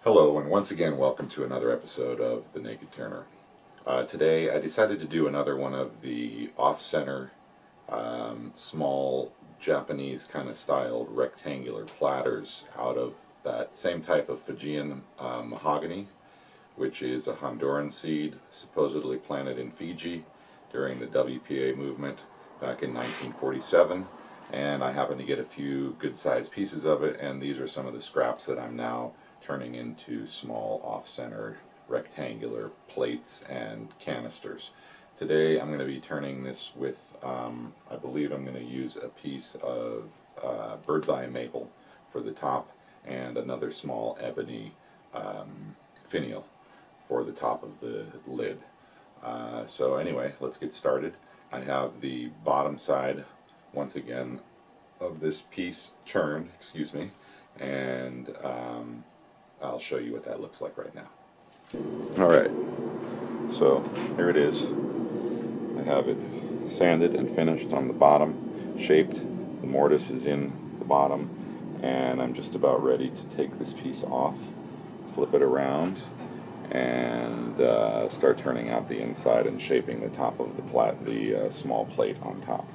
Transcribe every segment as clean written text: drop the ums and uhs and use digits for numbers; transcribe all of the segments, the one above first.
Hello, and once again, welcome to another episode of The Naked Turner. Today, I decided to do another one of the off-center, small Japanese kind of styled rectangular platters out of that same type of Fijian mahogany, which is a Honduran seed supposedly planted in Fiji during the WPA movement back in 1947. And I happened to get a few good-sized pieces of it, and these are some of the scraps that I'm now turning into small off-center rectangular plates and canisters. Today I'm going to be turning this with, I believe I'm going to use a piece of bird's eye maple for the top and another small ebony finial for the top of the lid. So anyway, let's get started. I have the bottom side once again of this piece turned, and I'll show you what that looks like right now. Alright, so here it is. I have it sanded and finished on the bottom, shaped. The mortise is in the bottom, and I'm just about ready to take this piece off, flip it around, and start turning out the inside and shaping the top of the small plate on top.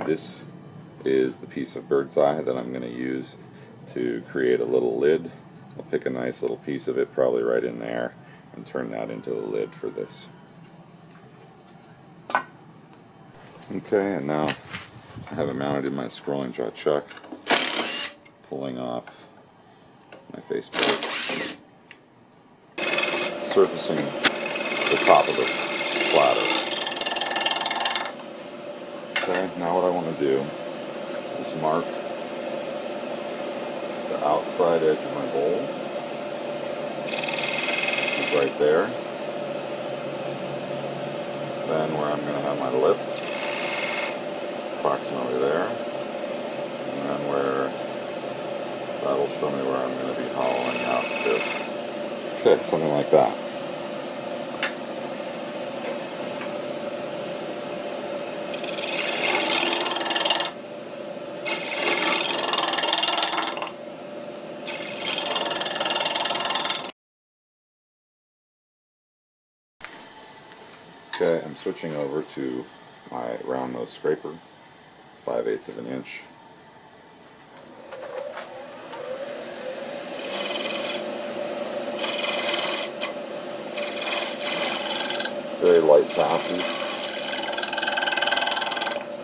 This is the piece of bird's eye that I'm going to use to create a little lid. I'll pick a nice little piece of it, probably right in there, and turn that into the lid for this. Okay, and now I have it mounted in my scrolling jaw chuck, pulling off my faceplate, surfacing the top of the platter. Okay, now what I want to do is mark the outside edge of my bowl, which is right there. Then where I'm going to have my lip, approximately there, and then where that'll show me where I'm going to be hollowing out to. Okay, something like that. Okay, I'm switching over to my round nose scraper, 5/8 of an inch. Very light passes.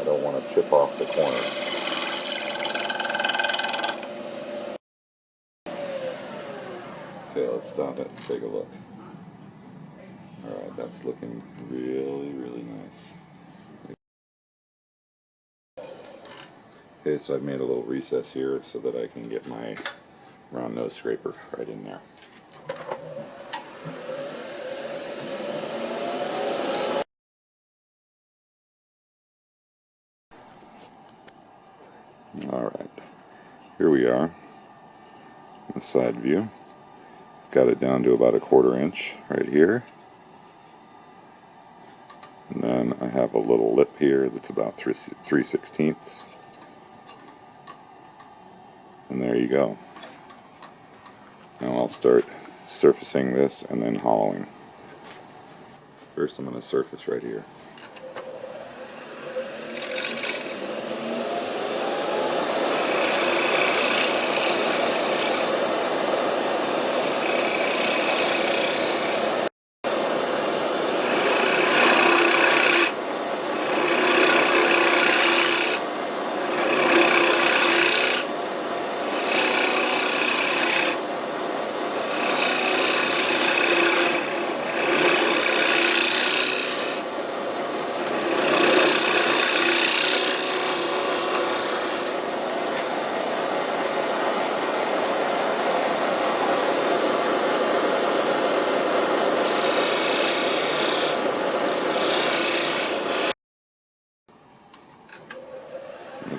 I don't want to chip off the corners. Okay, let's stop it and take a look. Alright, that's looking really, really nice. Okay, so I've made a little recess here so that I can get my round nose scraper right in there. Alright, here we are, the side view. Got it down to about a 1/4 inch right here. And then I have a little lip here that's about 3/16. And there you go. Now I'll start surfacing this and then hollowing. First I'm going to surface right here.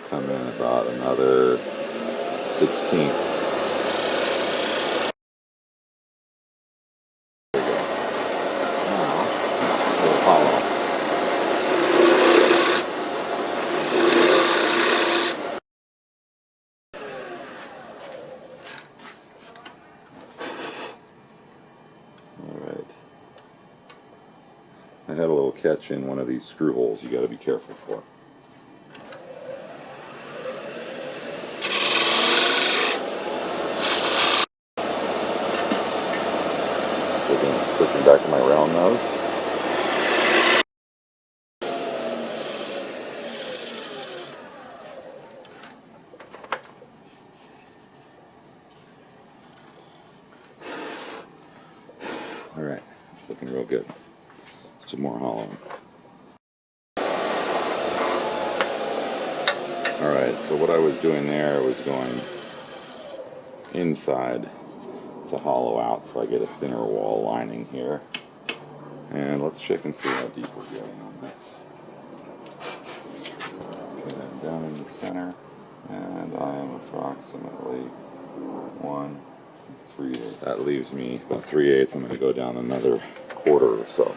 Come in about another 16. There we go. Now, we'll hollow. catch in one of these screw holes you got to be careful for. Switching back to my round nose. Alright, it's looking real good. Some more hollowing. Alright, so what I was doing there was going inside to hollow out so I get a thinner wall lining here. And let's check and see how deep we're getting on this. Okay, I'm down in the center, and I am approximately 1/3. That leaves me about 3/8. I'm going to go down another quarter or so.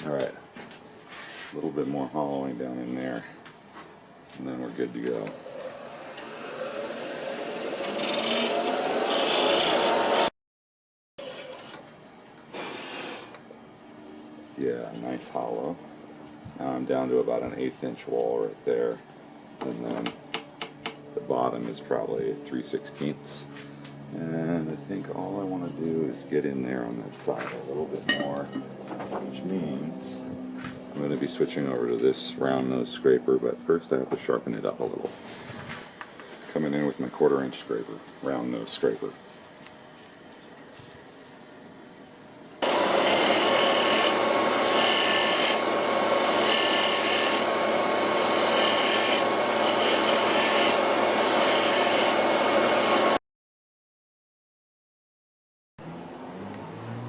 Alright, a little bit more hollowing down in there, and then we're good to go. Yeah, nice hollow. Now I'm down to about an 1/8 inch wall right there, and then the bottom is probably 3/16. And I think all I want to do is get in there on that side a little bit more, which means I'm going to be switching over to this round nose scraper, but first I have to sharpen it up a little. Coming in with my 1/4 inch scraper, round nose scraper.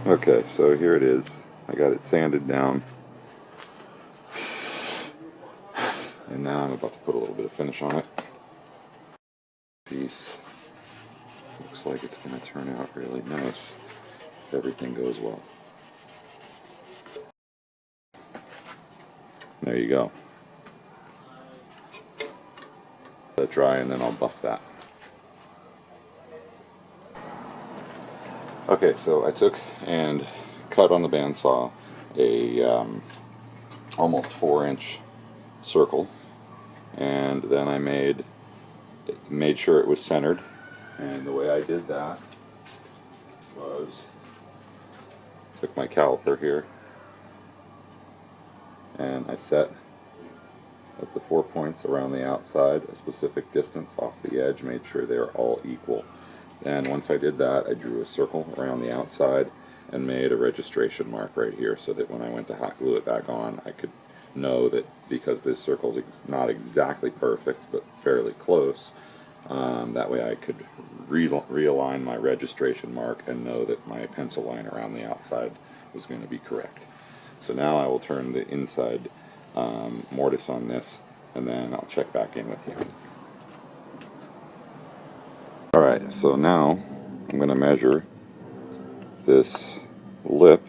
Okay, so here it is. I got it sanded down. And now I'm about to put a little bit of finish on it. Piece. Looks like it's going to turn out really nice if everything goes well. There you go. Let it dry and then I'll buff that. Okay, so I took and cut on the bandsaw a almost 4-inch circle, and then I made sure it was centered. And the way I did that was took my caliper here and I set at the 4 points around the outside a specific distance off the edge, made sure they're all equal. And once I did that, I drew a circle around the outside and made a registration mark right here so that when I went to hot glue it back on, I could know that because this circle is not exactly perfect but fairly close, that way I could realign my registration mark and know that my pencil line around the outside was going to be correct. So now I will turn the inside mortise on this, and then I'll check back in with you. Alright, so now I'm going to measure this lip,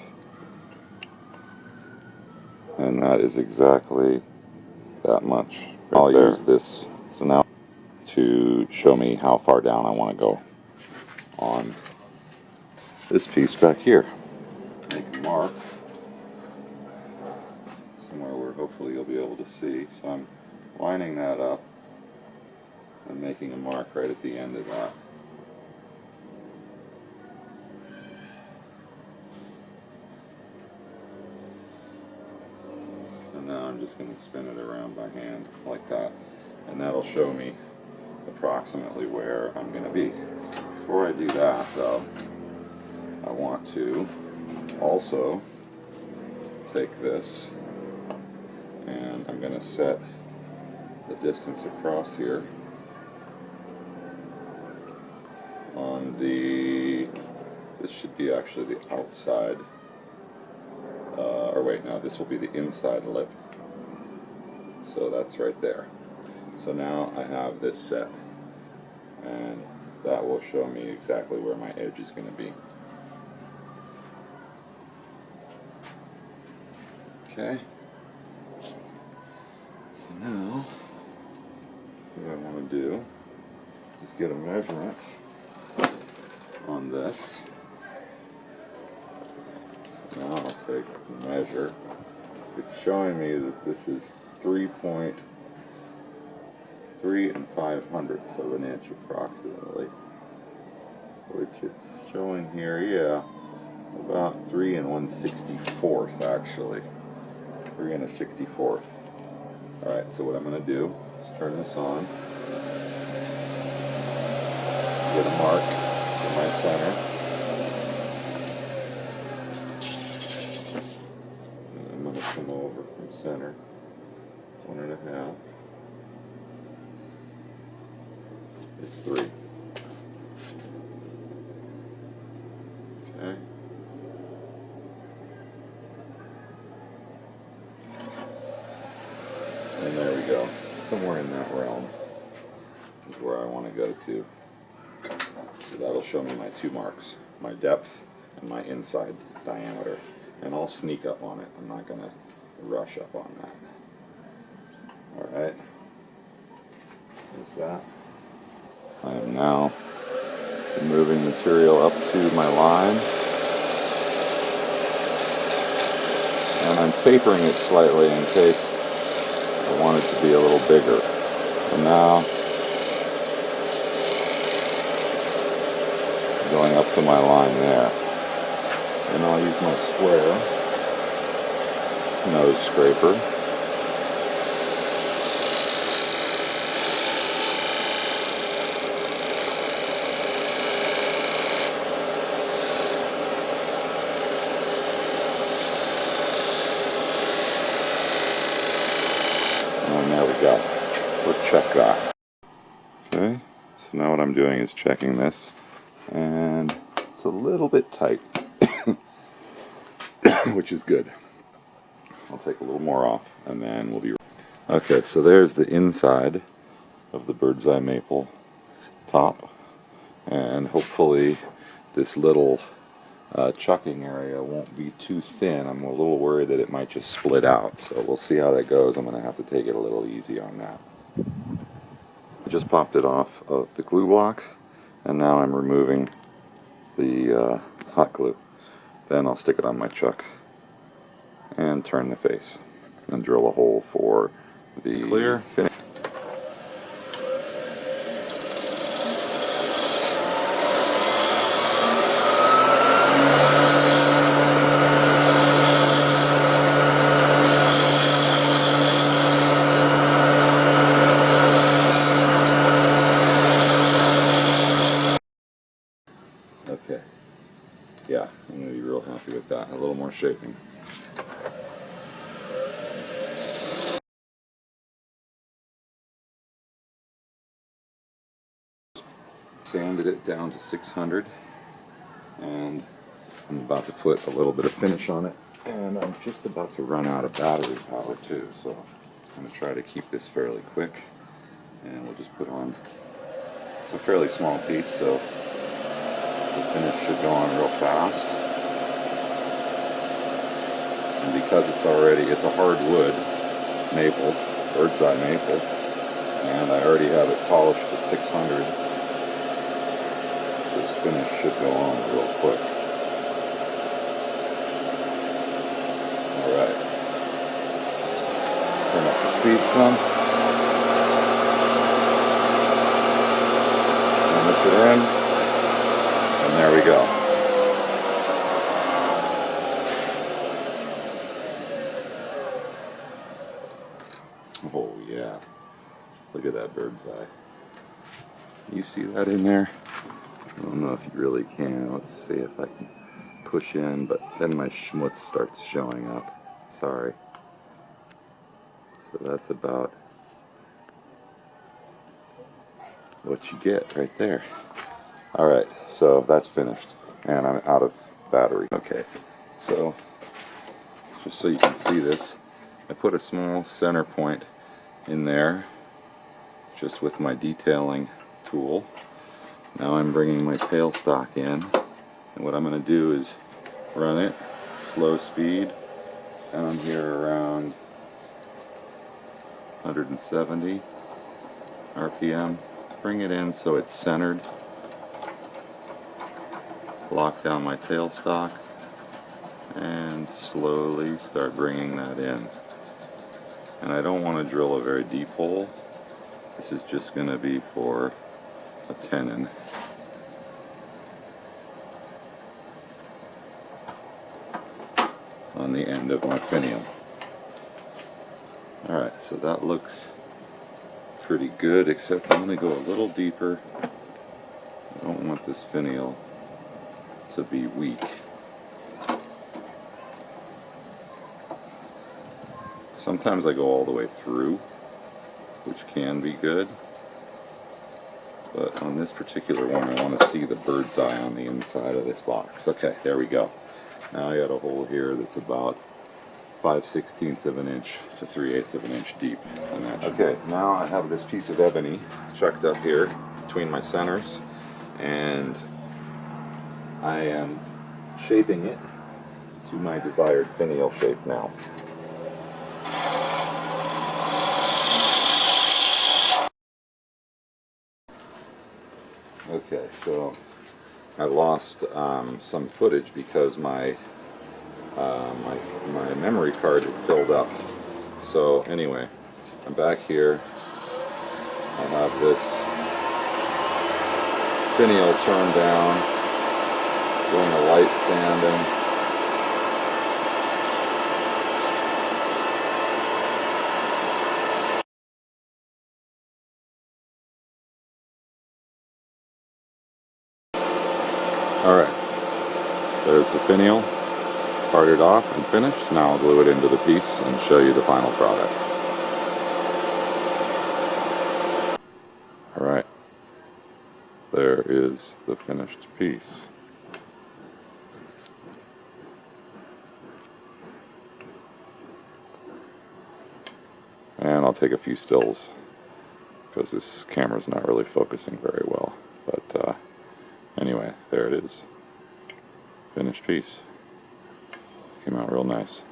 and that is exactly that much. I'll use this so now to show me how far down I want to go on this piece back here. Make a mark somewhere where hopefully you'll be able to see. So I'm lining that up and making a mark right at the end of that. And now I'm just going to spin it around by hand like that, and that'll show me approximately where I'm going to be. Before I do that though, I want to also take this and I'm going to set the distance across here on this should be actually the outside, or wait, no, this will be the inside lip. So that's right there. So now I have this set, and that will show me exactly where my edge is going to be. Okay. So now, what I want to do Just get a measurement on this. So now I'll take a measure. It's showing me that this is 3.3 5/100ths of an inch approximately, which it's showing here, yeah, about 3 1/64 actually. 3 1/64. Alright, so what I'm going to do is turn this on, get a mark for my center, and I'm going to come over from center 1.5. It's 3. Okay. And there we go. Somewhere in that realm is where I want to go to. So that'll show me my 2 marks, my depth and my inside diameter. And I'll sneak up on it. I'm not going to rush up on that. Alright. There's that. I am now moving material up to my line. And I'm tapering it slightly in case I want it to be a little bigger. And now going up to my line there. And I'll use my square nose scraper. And there we go. Let's check that. Okay, so now what I'm doing is checking this, and it's a little bit tight, which is good. I'll take a little more off, and then we'll be... Okay, so there's the inside of the bird's eye maple top, and hopefully this little chucking area won't be too thin. I'm a little worried that it might just split out, so we'll see how that goes. I'm going to have to take it a little easy on that. I just popped it off of the glue block, and now I'm removing the hot glue. Then I'll stick it on my chuck and turn the face and drill a hole for the clear finish. Okay, yeah, I'm going to be real happy with that. A little more shaping. Sanded it down to 600, and I'm about to put a little bit of finish on it, and I'm just about to run out of battery power too, so I'm going to try to keep this fairly quick, and we'll just put on, it's a fairly small piece, so the finish should go on real fast. And because it's a hardwood maple, bird's eye maple, and I already have it polished to 600, this finish should go on real quick. Alright. Turn up the speed some. Finish it in. And there we go. Oh yeah. Look at that bird's eye. You see that in there? I don't know if you really can. Let's see if I can push in, but then my schmutz starts showing up. Sorry. So that's about what you get right there. Alright, so that's finished, and I'm out of battery. Okay, so just so you can see this, I put a small center point in there just with my detailing tool. Now I'm bringing my tailstock in, and what I'm going to do is run it slow speed down here around 170 RPM, bring it in so it's centered. Lock down my tailstock and slowly start bringing that in. And I don't want to drill a very deep hole. This is just going to be for a tenon. On the end of my finial. Alright, so that looks pretty good, except I'm going to go a little deeper. I don't want this finial to be weak. Sometimes I go all the way through, which can be good. But on this particular one, I want to see the bird's eye on the inside of this box. Okay, there we go. Now I got a hole here that's about 5/16 of an inch to 3/8 of an inch deep. Okay, now I have this piece of ebony chucked up here between my centers, and I am shaping it to my desired finial shape now. Okay, so I lost some footage because my memory card had filled up. So anyway, I'm back here. I have this finial turned down, doing a light sanding. Alright, there's the finial, parted off and finished. Now I'll glue it into the piece and show you the final product. Alright, there is the finished piece. And I'll take a few stills because this camera's not really focusing very well. But anyway, there it is. Finished piece. Came out real nice.